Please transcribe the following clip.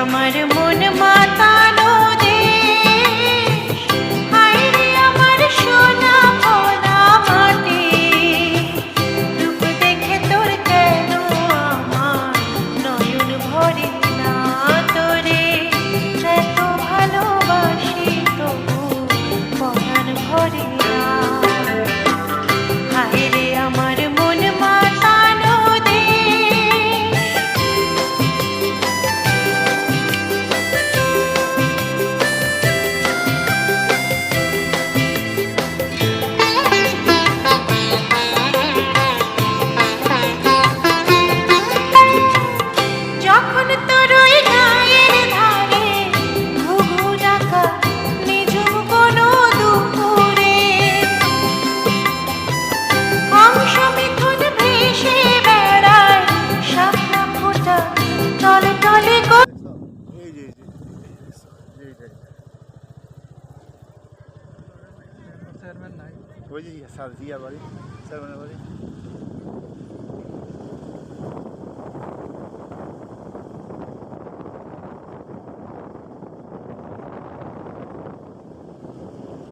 আমার মন মাতানো দেশ, হায় রে আমার সোনা ভোলা মাটি। রূপ দেখে তোর কেন আমার নয়ন ভরে না, তোরে এত ভালোবাসি তবু পরাণ ভরে না। হায় রে আমার মন মাতানো দেশ। যখন তোর ওই গায়ের ধারে ঘুঘু ডাকা নিঝুম কোনো দুপুরে, হংস মিথুন ভেসে বেড়ায় শাপলা ফোঁটা টলে টলে গো। এই যে চেয়ারম্যান নাই ওই যে সাজিয়া বাড়ি চেয়ারম্যানের বাড়ি